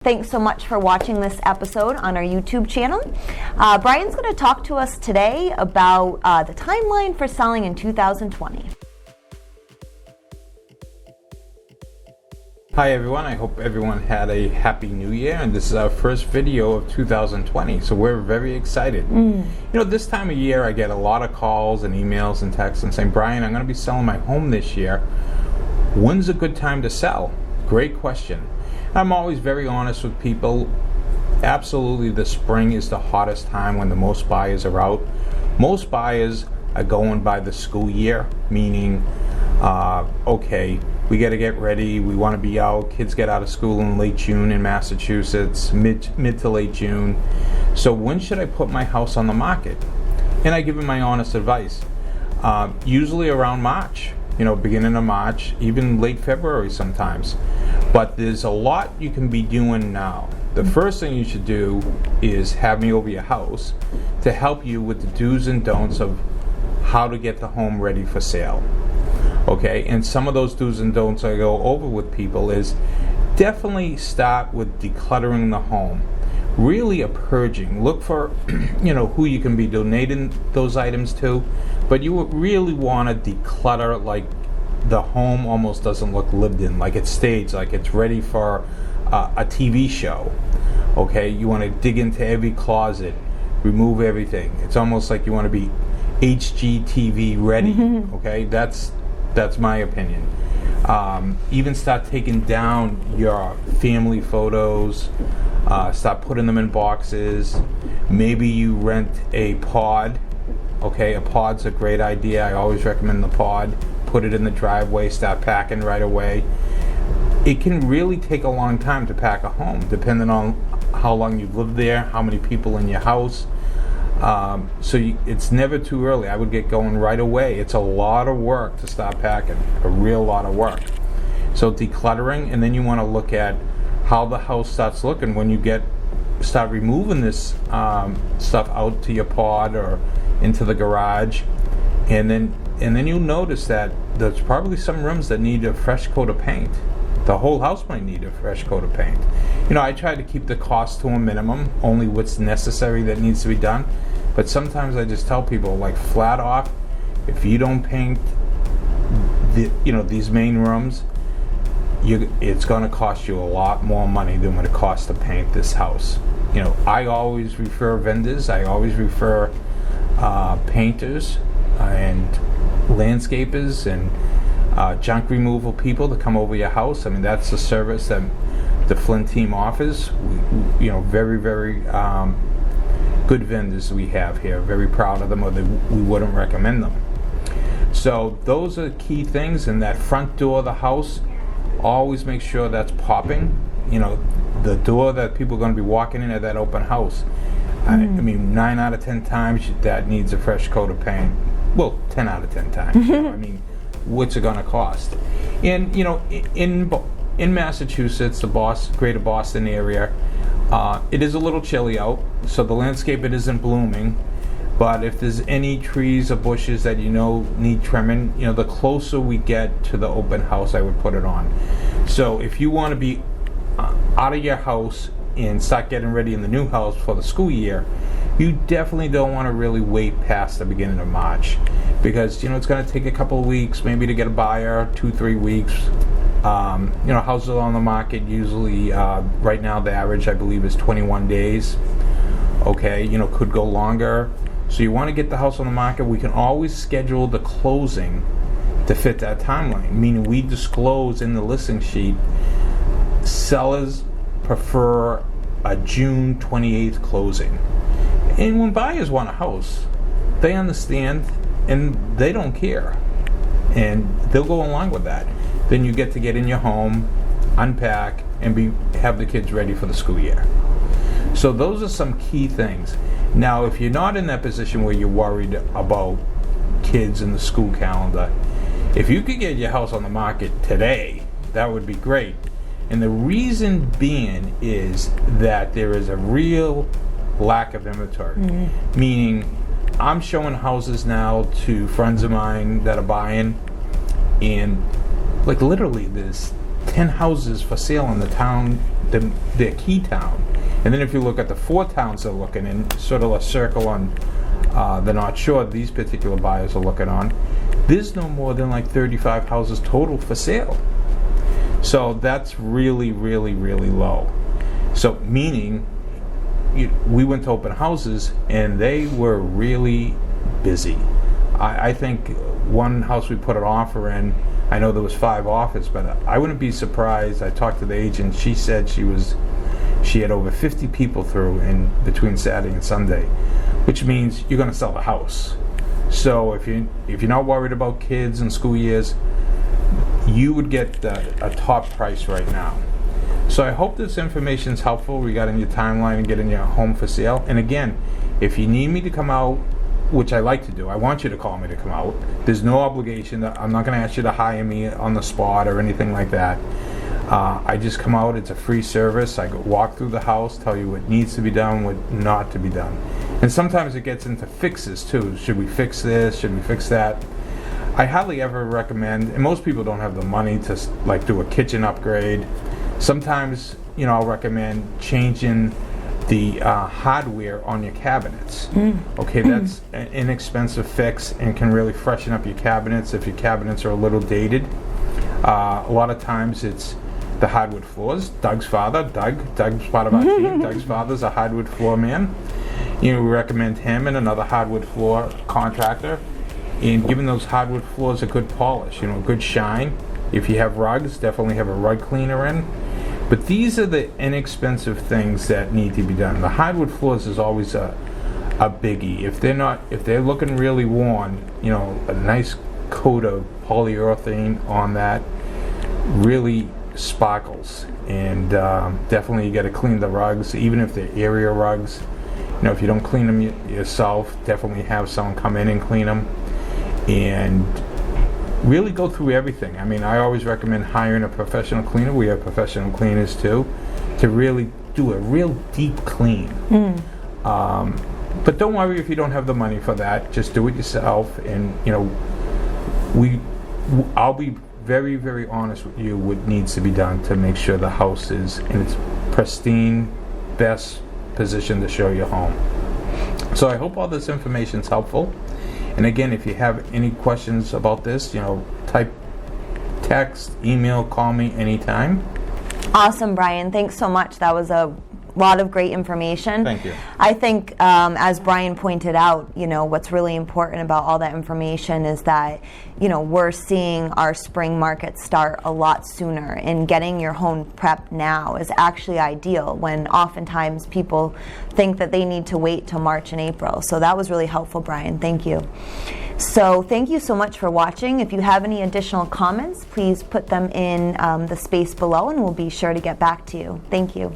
Thanks so much for watching this episode on our YouTube channel. Brian's going to talk to us today about the timeline for selling in 2020. Hi everyone, I hope everyone had a happy new year, and this is our first video of 2020, so we're very excited. You know, this time of year I get a lot of calls and emails and texts and saying, Brian, I'm going to be selling my home this year. When's a good time to sell? Great question. I'm always very honest with people. Absolutely, the spring is the hottest time when the most buyers are out. Most buyers are going by the school year, meaning, okay, we got to get ready, we want to be out, kids get out of school in late June in Massachusetts, mid to late June. So when should I put my house on the market? And I give them my honest advice. Usually around March, you know, beginning of March, even late February sometimes. But there's a lot you can be doing now. The first thing you should do is have me over your house to help you with the do's and don'ts of how to get the home ready for sale. Okay, and some of those do's and don'ts I go over with people is definitely start with decluttering the home. Really a purging. Look for, you know, who you can be donating those items to, but you would really want to declutter like the home almost doesn't look lived in, like it's staged, like it's ready for a TV show. Okay, you want to dig into every closet, remove everything. It's almost like you want to be HGTV ready. Okay, that's my opinion. Even start taking down your family photos, start putting them in boxes. Maybe you rent a pod. Okay, a pod's a great idea. I always recommend the pod. Put it in the driveway, start packing right away. It can really take a long time to pack a home, depending on how long you've lived there, how many people in your house. It's never too early. I would get going right away. It's a lot of work to start packing, a real lot of work. So decluttering, and then you want to look at how the house starts looking when you start removing this stuff out to your pod or into the garage, and then you'll notice that there's probably some rooms that need a fresh coat of paint. The whole house might need a fresh coat of paint. You know, I try to keep the cost to a minimum, only what's necessary that needs to be done. But sometimes I just tell people, like, flat off, if you don't paint these main rooms, it's going to cost you a lot more money than what it costs to paint this house. You know, I always refer vendors, I always refer painters and landscapers and junk removal people to come over your house. I mean, that's the service that the Flynn team offers. We very, very good vendors we have here. Very proud of them, or we wouldn't recommend them. So those are key things. In that front door of the house, always make sure that's popping. You know, the door that people are going to be walking in at that open house. I mean, 9 out of 10 times that needs a fresh coat of paint. Well, 10 out of 10 times. You know, I mean, what's it going to cost? And, you know, in Massachusetts, the greater Boston area, it is a little chilly out, so the landscape, it isn't blooming. But if there's any trees or bushes that you know need trimming, you know, the closer we get to the open house, I would put it on. So if you want to be out of your house and start getting ready in the new house for the school year, you definitely don't want to really wait past the beginning of March, because, you know, it's going to take a couple of weeks maybe to get a buyer, 2-3 weeks. You know, houses on the market usually, right now the average I believe is 21 days. Okay, you know, could go longer. So you want to get the house on the market. We can always schedule the closing to fit that timeline, meaning we disclose in the listing sheet sellers prefer a June 28th closing. And when buyers want a house, they understand and they don't care, and they'll go along with that. Then you get in your home, unpack, and have the kids ready for the school year. So those are some key things. Now, if you're not in that position where you're worried about kids and the school calendar, if you could get your house on the market today, that would be great. And the reason being is that there is a real lack of inventory. Meaning, I'm showing houses now to friends of mine that are buying, and like literally there's 10 houses for sale in the town their key town. And then if you look at the 4 towns they're looking in, sort of a circle on the North Shore these particular buyers are looking on, there's no more than like 35 houses total for sale. So that's really, really, really low. So meaning, we went to open houses and they were really busy. I think one house we put an offer in, I know there was 5 offers, but I wouldn't be surprised. I talked to the agent. She said she had over 50 people through in between Saturday and Sunday, which means you're going to sell the house. So if you're not worried about kids and school years, you would get a top price right now. So I hope this information is helpful regarding your timeline and getting your home for sale. And again, if you need me to come out, which I like to do, I want you to call me to come out. There's no obligation. I'm not going to ask you to hire me on the spot or anything like that. I just come out. It's a free service. I walk through the house, tell you what needs to be done, what not to be done. And sometimes it gets into fixes too. Should we fix this? Should we fix that? I hardly ever recommend, and most people don't have the money to like do a kitchen upgrade. Sometimes, I'll recommend changing the hardware on your cabinets. Okay, that's an inexpensive fix and can really freshen up your cabinets if your cabinets are a little dated. A lot of times it's the hardwood floors. Doug's part of our team. Doug's father's a hardwood floor man. We recommend him and another hardwood floor contractor, and giving those hardwood floors a good polish, a good shine. If you have rugs, definitely have a rug cleaner in. But these are the inexpensive things that need to be done. The hardwood floors is always a biggie. If they're looking really worn, a nice coat of polyurethane on that really sparkles. And definitely you got to clean the rugs, even if they're area rugs. If you don't clean them yourself, definitely have someone come in and clean them. And really go through everything. I always recommend hiring a professional cleaner. We have professional cleaners too, to really do a real deep clean. But don't worry if you don't have the money for that. Just do it yourself. And I'll be very, very honest with you what needs to be done to make sure the house is in its pristine, best position to show your home. So I hope all this information is helpful. And again, if you have any questions about this, type, text, email, call me anytime. Awesome, Brian. Thanks so much. That was a lot of great information. Thank you. I think, as Brian pointed out, what's really important about all that information is that, we're seeing our spring market start a lot sooner, and getting your home prepped now is actually ideal when oftentimes people think that they need to wait till March and April. So that was really helpful, Brian. Thank you. So thank you so much for watching. If you have any additional comments, please put them in the space below and we'll be sure to get back to you. Thank you.